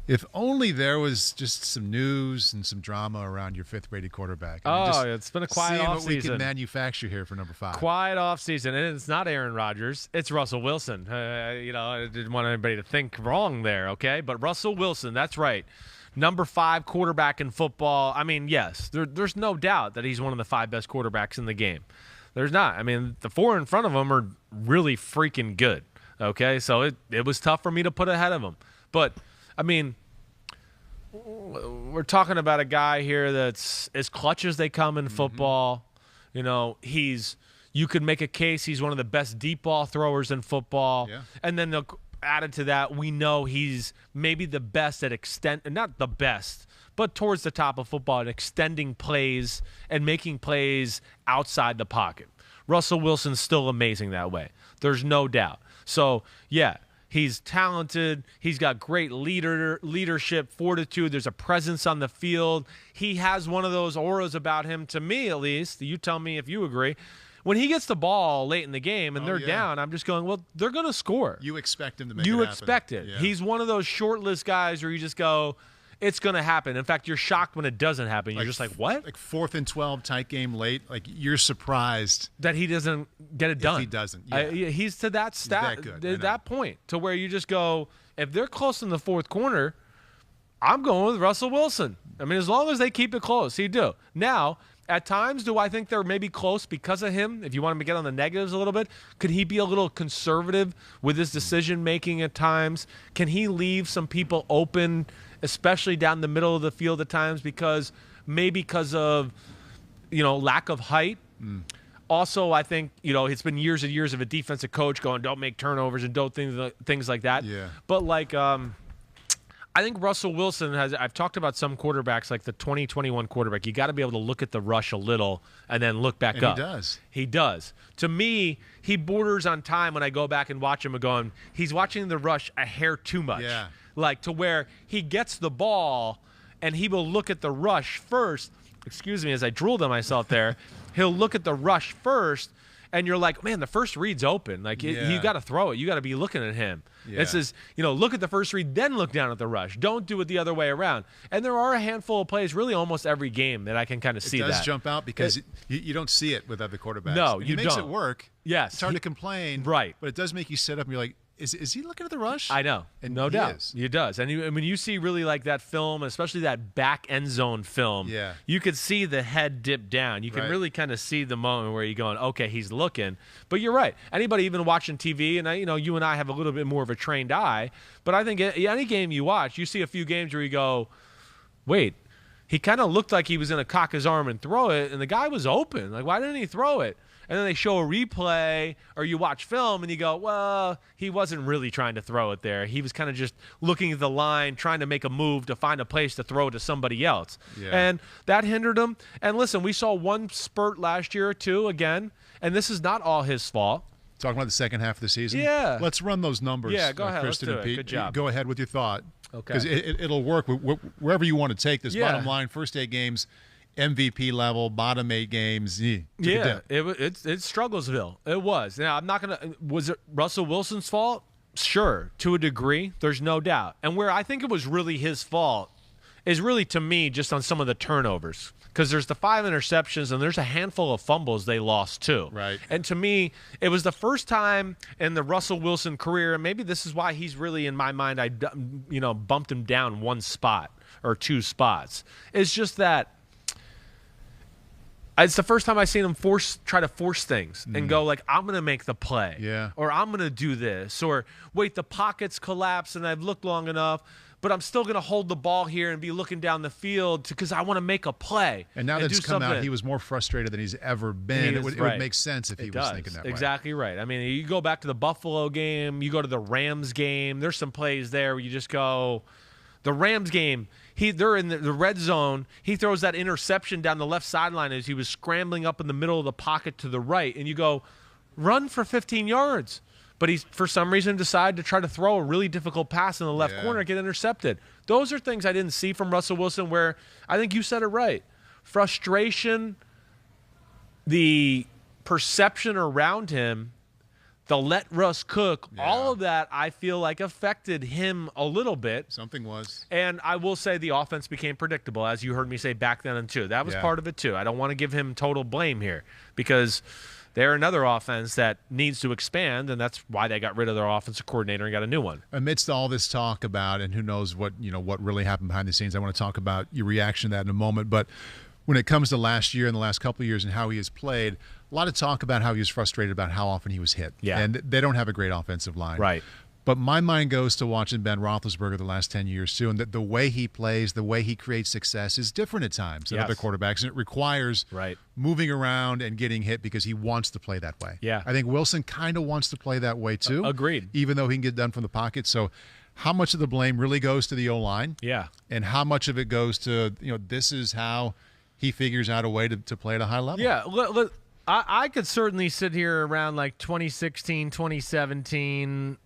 If only there was just some news and some drama around your fifth-rated quarterback. It's been a quiet offseason. What we can manufacture here for number 5. Quiet offseason, and it's not Aaron Rodgers. It's Russell Wilson. I didn't want anybody to think wrong there, okay? But Russell Wilson, that's right. Number 5 quarterback in football. I mean, yes, there's no doubt that he's one of the 5 best quarterbacks in the game. There's not. I mean, the 4 in front of him are really freaking good, okay? So it was tough for me to put ahead of him. But, I mean, we're talking about a guy here that's as clutch as they come in football. You know, you could make a case he's one of the best deep ball throwers in football. Yeah. And then added to that, we know he's maybe the best at not the best, but towards the top of football at extending plays and making plays outside the pocket. Russell Wilson's still amazing that way. There's no doubt. So, yeah. He's talented. He's got great leadership, fortitude. There's a presence on the field. He has one of those auras about him, to me at least. You tell me if you agree. When he gets the ball late in the game and they're down, I'm just going, well, they're going to score. You expect him to make it happen. You expect it. Yeah. He's one of those short list guys where you just go, it's going to happen. In fact, you're shocked when it doesn't happen. You're just like, what? Like 4th and 12 tight game late. Like, you're surprised that he doesn't get it done. If he doesn't. Yeah. He's to that that point to where you just go, if they're close in the 4th corner, I'm going with Russell Wilson. I mean, as long as they keep it close, he do. Now, at times, do I think they're maybe close because of him? If you want him to get on the negatives a little bit, could he be a little conservative with his decision-making at times? Can he leave some people open, especially down the middle of the field at times because of, lack of height? Also, I think, it's been years and years of a defensive coach going, don't make turnovers and don't things like that. Yeah. But, I think Russell Wilson I've talked about some quarterbacks, like the 2021 quarterback. You got to be able to look at the rush a little and then look back up. He does. He does. To me, he borders on time when I go back and watch him and going, he's watching the rush a hair too much. Yeah. Like to where he gets the ball and he will look at the rush first. Excuse me, as I drooled on myself there. He'll look at the rush first, and you're like, man, the first read's open. Like, you got to throw it. You got to be looking at him. Yeah. It says, look at the first read, then look down at the rush. Don't do it the other way around. And there are a handful of plays, really almost every game, that I can kind of see that. It does jump out because you don't see it with other quarterbacks. No, you don't. He makes it work. Yes. It's hard to complain. Right. But it does make you sit up and you're like, is he looking at the rush? I know. And no doubt. He does. And when you see really like that film, especially that back end zone film, you could see the head dip down. You can really kind of see the moment where you're going, okay, he's looking. But you're right. Anybody even watching TV, and you and I have a little bit more of a trained eye, but I think any game you watch, you see a few games where you go, wait, he kind of looked like he was going to cock his arm and throw it, and the guy was open. Like, why didn't he throw it? And then they show a replay or you watch film and you go, well, he wasn't really trying to throw it there. He was kind of just looking at the line, trying to make a move to find a place to throw to somebody else. Yeah. And that hindered him. And listen, we saw one spurt last year or two again, and this is not all his fault. Talking about the second half of the season? Yeah. Let's run those numbers. Yeah, go ahead. Kristen Let's do and Pete. it. Good job. Go ahead with your thought. Okay. Because it'll work wherever you want to take this. Yeah. Bottom line, first 8 games, MVP level, bottom 8 games. It's Strugglesville. It was. Now, I'm not going to – was it Russell Wilson's fault? Sure, to a degree. There's no doubt. And where I think it was really his fault is really, to me, just on some of the turnovers. Because there's the 5 interceptions and there's a handful of fumbles they lost too. Right. And to me, it was the first time in the Russell Wilson career, and maybe this is why he's really, in my mind, I bumped him down 1 spot or 2 spots. It's just that it's the first time I've seen him try to force things and go like, I'm going to make the play. Yeah. Or I'm going to do this. Or wait, the pocket's collapsed and I've looked long enough, but I'm still going to hold the ball here and be looking down the field because I want to make a play. And now that it's come out, he was more frustrated than he's ever been. It would make sense if he was thinking that way. Exactly right. I mean, you go back to the Buffalo game, you go to the Rams game, there's some plays there where you just go, the Rams game, they're in the red zone. He throws that interception down the left sideline as he was scrambling up in the middle of the pocket to the right. And you go, run for 15 yards. But he, for some reason, decided to try to throw a really difficult pass in the left corner and get intercepted. Those are things I didn't see from Russell Wilson where I think you said it right. Frustration, the perception around him the let Russ cook, all of that I feel like affected him a little bit. Something was. And I will say the offense became predictable, as you heard me say back then too. That was part of it too. I don't want to give him total blame here because they're another offense that needs to expand, and that's why they got rid of their offensive coordinator and got a new one. Amidst all this talk about, and who knows what really happened behind the scenes, I want to talk about your reaction to that in a moment, but when it comes to last year and the last couple of years and how he has played, a lot of talk about how he was frustrated about how often he was hit. Yeah. And they don't have a great offensive line. Right. But my mind goes to watching Ben Roethlisberger the last 10 years, too, and that the way he plays, the way he creates success is different at times than other quarterbacks, and it requires moving around and getting hit because he wants to play that way. Yeah. I think Wilson kind of wants to play that way, too. Agreed. Even though he can get done from the pocket. So how much of the blame really goes to the O-line? Yeah. And how much of it goes to, this is how he figures out a way to play at a high level? Yeah, I could certainly sit here around like 2016, 2017,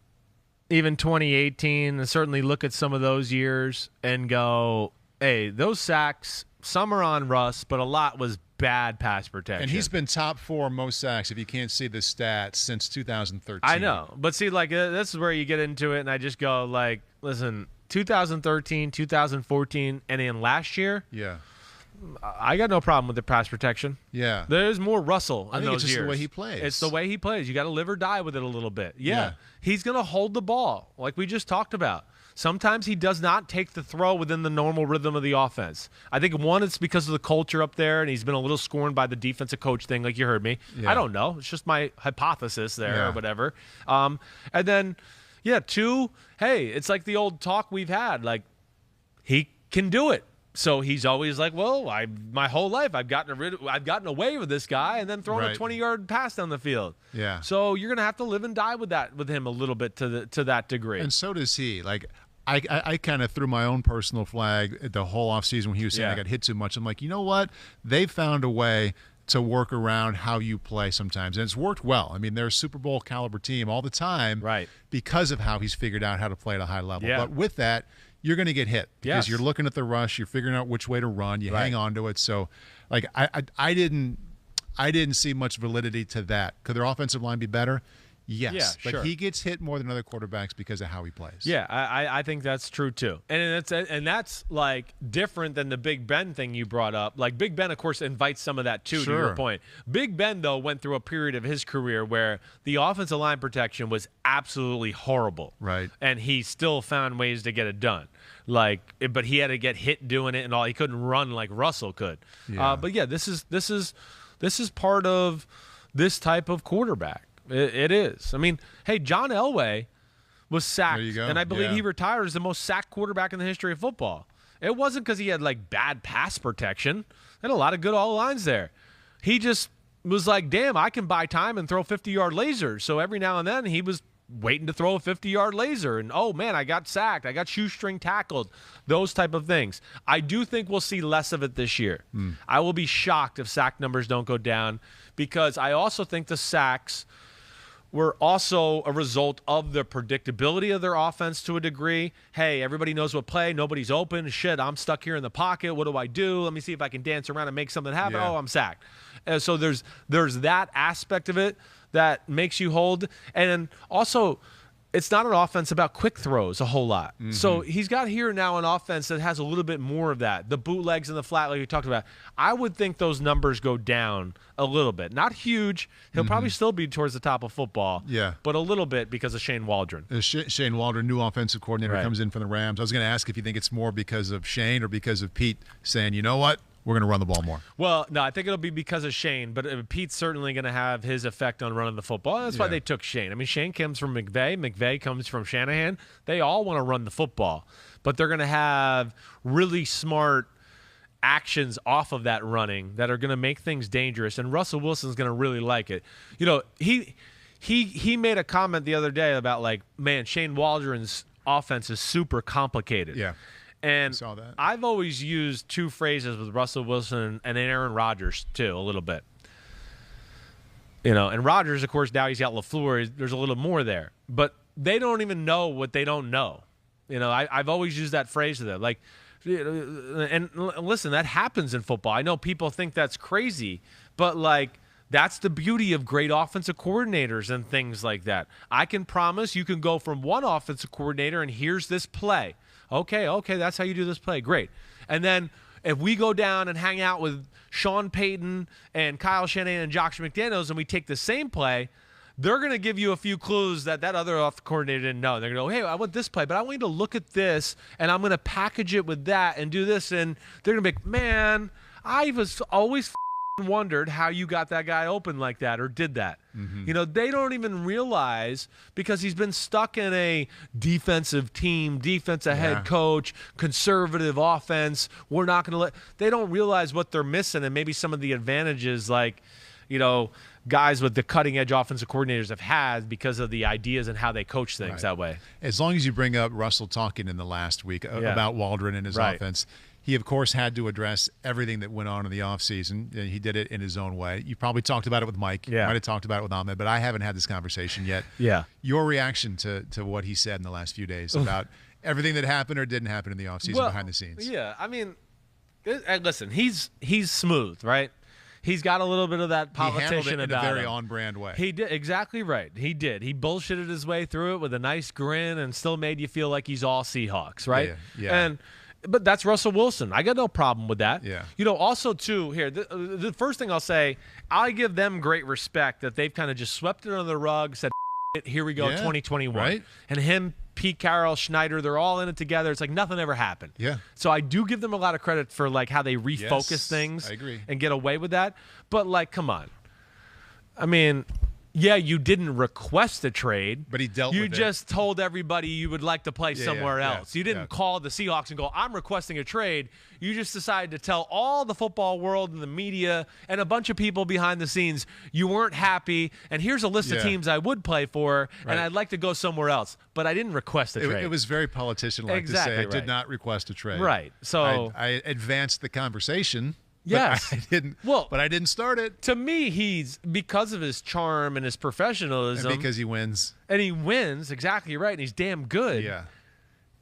even 2018, and certainly look at some of those years and go, hey, those sacks, some are on Russ, but a lot was bad pass protection. And he's been top 4 most sacks, if you can't see the stats, since 2013. I know. But see, like, this is where you get into it, and I just go, like, listen, 2013, 2014, and then last year, I got no problem with the pass protection. Yeah. There's more Russell in those years. It's just the way he plays. It's the way he plays. You got to live or die with it a little bit. Yeah. He's going to hold the ball, like we just talked about. Sometimes he does not take the throw within the normal rhythm of the offense. I think, one, it's because of the culture up there, and he's been a little scorned by the defensive coach thing, like you heard me. I don't know. It's just my hypothesis there or whatever. And then, 2, hey, it's like the old talk we've had. Like, he can do it. So he's always like, well, my whole life I've gotten away with this guy and then throwing a 20-yard pass down the field. Yeah. So you're gonna have to live and die with him a little bit to that degree. And so does he. Like, I kind of threw my own personal flag the whole offseason when he was saying I got hit too much. I'm like, you know what? They found a way to work around how you play sometimes, and it's worked well. I mean, they're a Super Bowl caliber team all the time, because of how he's figured out how to play at a high level. But with that, you're going to get hit because you're looking at the rush, you're figuring out which way to run, you hang on to it. So, like, I didn't see much validity to that. Could their offensive line be better? Yes, but he gets hit more than other quarterbacks because of how he plays. Yeah, I think that's true too, and that's like different than the Big Ben thing you brought up. Like, Big Ben, of course, invites some of that too. To your point, Big Ben though went through a period of his career where the offensive line protection was absolutely horrible, and he still found ways to get it done. Like, but he had to get hit doing it and all. He couldn't run like Russell could. But this is part of this type of quarterback. It is. I mean, hey, John Elway was sacked, and I believe he retired as the most sacked quarterback in the history of football. It wasn't because he had, like, bad pass protection. They had a lot of good all-lines there. He just was like, damn, I can buy time and throw 50-yard lasers. So every now and then he was waiting to throw a 50-yard laser, and, oh, man, I got sacked. I got shoestring tackled, those type of things. I do think we'll see less of it this year. I will be shocked if sack numbers don't go down because I also think the sacks – were also a result of the predictability of their offense to a degree. Hey, everybody knows what play. Nobody's open. Shit, I'm stuck here in the pocket. What do I do? Let me see if I can dance around and make something happen. Oh, I'm sacked. So there's that aspect of it that makes you hold. And also, it's not an offense about quick throws a whole lot. So he's got here now an offense that has a little bit more of that. The bootlegs and the flat, like we talked about. I would think those numbers go down a little bit. Not huge. He'll probably still be towards the top of football. But a little bit because of Shane Waldron. Shane Waldron, new offensive coordinator, comes in from the Rams. I was going to ask if you think it's more because of Shane or because of Pete saying, you know what? We're going to run the ball more. Well, no, I think it'll be because of Shane, but Pete's certainly going to have his effect on running the football. That's why they took Shane. I mean, Shane comes from McVay. McVay comes from Shanahan. They all want to run the football, but they're going to have really smart actions off of that running that are going to make things dangerous, and Russell Wilson's going to really like it. You know, he made a comment the other day about, like, man, Shane Waldron's offense is super complicated. Yeah. And saw that. I've always used two phrases with Russell Wilson and Aaron Rodgers, too, a little bit. You know, and Rodgers, of course, now he's got LaFleur. There's a little more there. But they don't even know what they don't know. You know, I've always used that phrase to them. Like, and listen, that happens in football. I know people think that's crazy, but, like, That's the beauty of great offensive coordinators and things like that. I can promise you can go from one offensive coordinator and here's this play. Okay, that's how you do this play. Great. And then if we go down and hang out with Sean Payton and Kyle Shanahan and Josh McDaniels and we take the same play, they're going to give you a few clues that other offensive coordinator didn't know. They're going to go, hey, I want this play, but I want you to look at this, and I'm going to package it with that and do this. And they're going to be like, man, I was always wondered how you got that guy open like that or did that. They don't even realize, because he's been stuck in a defensive team, defensive head coach, conservative offense. We're not going to let – they don't realize what they're missing and maybe some of the advantages like, guys with the cutting-edge offensive coordinators have had because of the ideas and how they coach things that way. As long as you bring up Russell talking in the last week about Waldron and his offense – he, of course, had to address everything that went on in the offseason. He did it in his own way. You probably talked about it with Mike. You might have talked about it with Ahmed, but I haven't had this conversation yet. Your reaction to what he said in the last few days about everything that happened or didn't happen in the offseason behind the scenes. Yeah, I mean, listen, he's smooth, right? He's got a little bit of that politician about him. He handled it in a very on-brand way. He did, exactly right. He did. He bullshitted his way through it with a nice grin and still made you feel like he's all Seahawks, right? But that's Russell Wilson. I got no problem with that. Also, too, here, the first thing I'll say, I give them great respect that they've kind of just swept it under the rug, said, here we go, 2021. Right? And him, Pete Carroll, Schneider, they're all in it together. It's like nothing ever happened. So I do give them a lot of credit for like how they refocus things and get away with that. But, like, come on. I mean, yeah, you didn't request a trade, but he dealt with it. You just told everybody you would like to play somewhere else. You didn't call the Seahawks and go, I'm requesting a trade. You just decided to tell all the football world and the media and a bunch of people behind the scenes you weren't happy, and here's a list of teams I would play for, and I'd like to go somewhere else. But I didn't request a trade. It was very politician-like to say I did not request a trade. Right. So I advanced the conversation. Yes. But I didn't start it. To me, he's, because of his charm and his professionalism. And because he wins. And he wins, exactly right, and he's damn good. Yeah.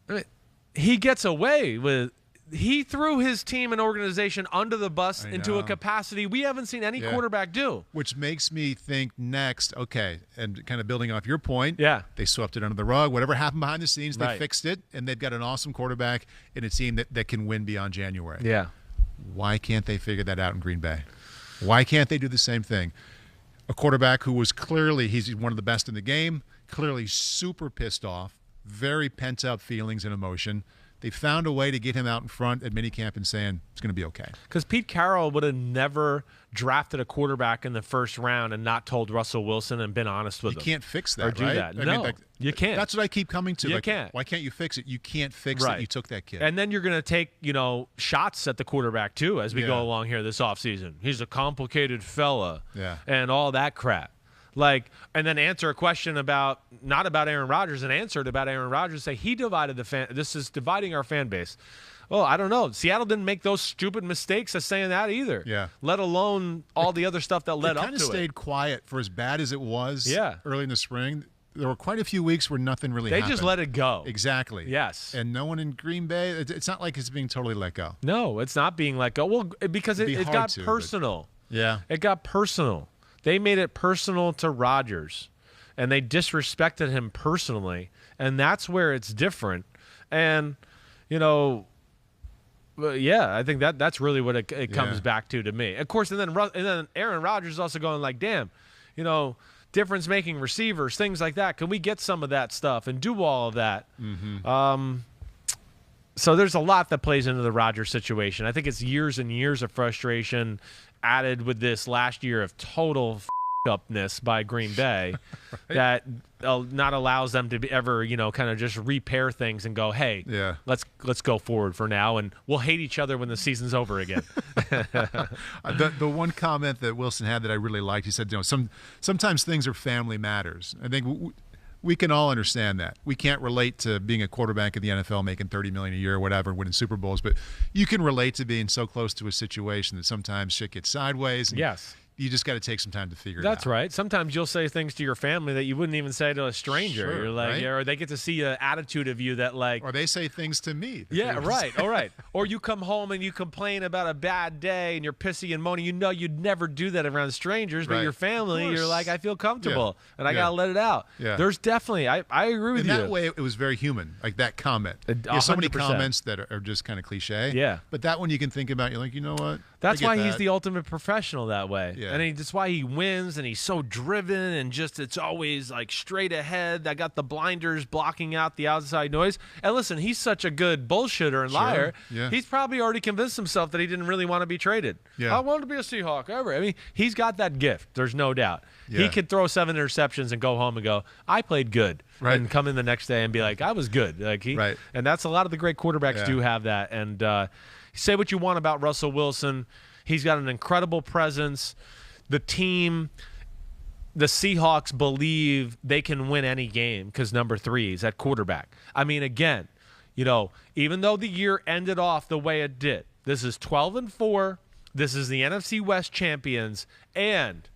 I mean, he gets away with, he threw his team and organization under the bus into a capacity we haven't seen any quarterback do. Which makes me think next, okay, and kind of building off your point, they swept it under the rug. Whatever happened behind the scenes, they fixed it, and they've got an awesome quarterback and a team that can win beyond January. Yeah. Why can't they figure that out in Green Bay? Why can't they do the same thing? A quarterback who was clearly, he's one of the best in the game, clearly super pissed off, very pent-up feelings and emotion. They found a way to get him out in front at minicamp and saying it's going to be okay. Because Pete Carroll would have never drafted a quarterback in the first round and not told Russell Wilson and been honest with him. You can't fix that, or do that. No, you can't. That's what I keep coming to. You can't. Why can't you fix it? You can't fix that you took that kid. And then you're going to take, shots at the quarterback too as we go along here this offseason. He's a complicated fella and all that crap. And then answer a question not about Aaron Rodgers, and answer it about Aaron Rodgers. Say he divided the fan. This is dividing our fan base. Well, I don't know. Seattle didn't make those stupid mistakes of saying that either. Yeah. Let alone all the other stuff that led up to it. It kind of stayed quiet for as bad as it was. Early in the spring. There were quite a few weeks where nothing really happened. They just let it go. Exactly. Yes. And no one in Green Bay. It's not like it's being totally let go. No, it's not being let go. Well, because it got personal. It got personal. They made it personal to Rodgers, and they disrespected him personally, and that's where it's different. And, I think that's really what it comes back to me. Of course, and then Aaron Rodgers is also going like, damn, difference-making receivers, things like that. Can we get some of that stuff and do all of that? So there's a lot that plays into the Rodgers situation. I think it's years and years of frustration added with this last year of total upness by Green Bay that not allows them to ever, kind of just repair things and go, hey, let's go forward for now, and we'll hate each other when the season's over again. The one comment that Wilson had that I really liked, he said, sometimes things are family matters. I think we can all understand that. We can't relate to being a quarterback in the NFL making $30 million a year or whatever, winning Super Bowls, but you can relate to being so close to a situation that sometimes shit gets sideways. And you just got to take some time to figure it out. That's right. Sometimes you'll say things to your family that you wouldn't even say to a stranger. Sure, You're like, right? or they get to see an attitude of you that like, or they say things to me. Yeah, right. All right. Or you come home and you complain about a bad day and you're pissy and moaning. You know you'd never do that around strangers, but Right. your family, you're like, I feel comfortable and I Yeah. got to let it out. Yeah. There's definitely, I agree with In you. that way, it was very human, like that comment. So many 100%. comments that are just kind of cliche. Yeah. But that one you can think about, you're like, you know what? That's I why get he's that. the ultimate professional that way. Yeah. And that's why he wins and he's so driven and just it's always like straight ahead. I got the blinders blocking out the outside noise. And listen, he's such a good bullshitter and liar. Yeah. He's probably already convinced himself that he didn't really want to be traded. Yeah. I wanted to be a Seahawk ever. I mean, he's got that gift. There's no doubt. Yeah. He could throw 7 interceptions and go home and go, I played good. Right. And come in the next day and be like, I was good. Like Right. And that's a lot of the great quarterbacks do have that. And say what you want about Russell Wilson. He's got an incredible presence. The team, the Seahawks believe they can win any game because number 3 is at quarterback. I mean, again, you know, even though the year ended off the way it did, this is 12-4. This is the NFC West champions. And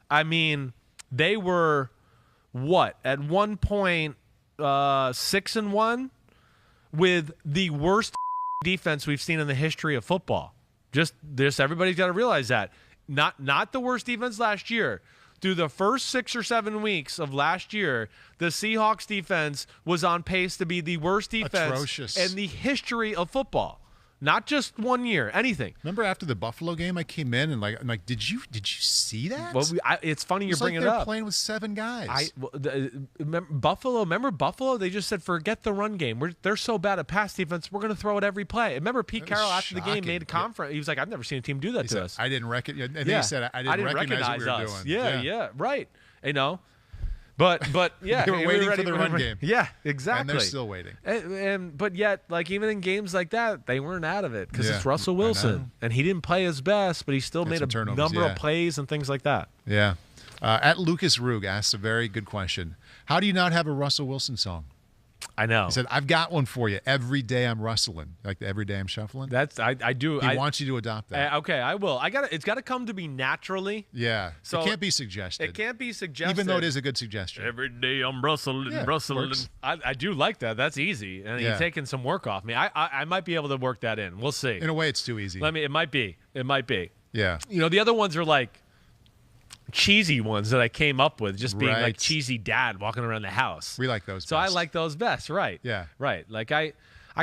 I mean, they were what? At one point, 6-1 with the worst defense we've seen in the history of football. Just everybody's got to realize that. Not the worst defense last year. Through the first 6 or 7 weeks of last year, the Seahawks defense was on pace to be the worst defense Atrocious. in the history of football. Not just 1 year, anything. Remember after the Buffalo game, I came in and I'm like, did you see that? Well, it's funny you bring like it they're up. playing with 7 guys. Remember Buffalo? They just said, forget the run game. They're so bad at pass defense, we're going to throw it every play. Remember Pete Carroll after the game made a conference. He was like, I've never seen a team do that to us. I didn't recognize. And then he said, I didn't recognize what we were us. doing. Yeah, right. You know. But yeah, They were waiting for the run game. Yeah, exactly. And they're still waiting. But yet, like even in games like that, they weren't out of it because Yeah, it's Russell Wilson, and he didn't play his best, but he still made a number of plays and things like that. Yeah. At Lucas Rug asks a very good question. How do you not have a Russell Wilson song? I know. He said, I've got one for you. Every day I'm rustling. Like every day I'm shuffling. That's I do. He wants you to adopt that. Okay, I will. It's got to come to me naturally. Yeah. So it can't be suggested. It can't be suggested. Even though it is a good suggestion. Every day I'm rustling. Works. I do like that. That's easy. And you're taking some work off me. I might be able to work that in. We'll see. In a way, it's too easy. It might be. Yeah. You know, the other ones are like cheesy ones that I came up with, just being like cheesy dad walking around the house. We like those best. So I like those best, right? Yeah. Right. Like I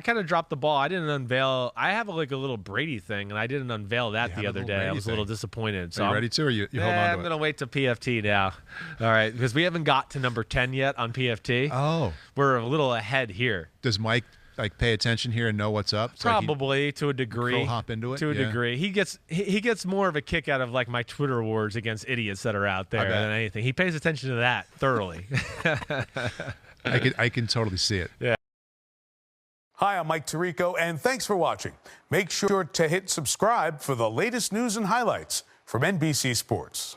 kind of dropped the ball. I didn't unveil. I have like a little Brady thing, and I didn't unveil that the other day. Brady I was a little disappointed. So are you ready to, or you hold on to I'm it? going to wait till PFT now. All right, because we haven't got to number 10 yet on PFT. Oh. We're a little ahead here. Does Mike pay attention here and know what's up? So Probably to a degree. He'll hop into it? To a degree. He gets more of a kick out of like my Twitter wars against idiots that are out there than anything. He pays attention to that thoroughly. I can totally see it. Yeah. Hi, I'm Mike Tirico, and thanks for watching. Make sure to hit subscribe for the latest news and highlights from NBC Sports.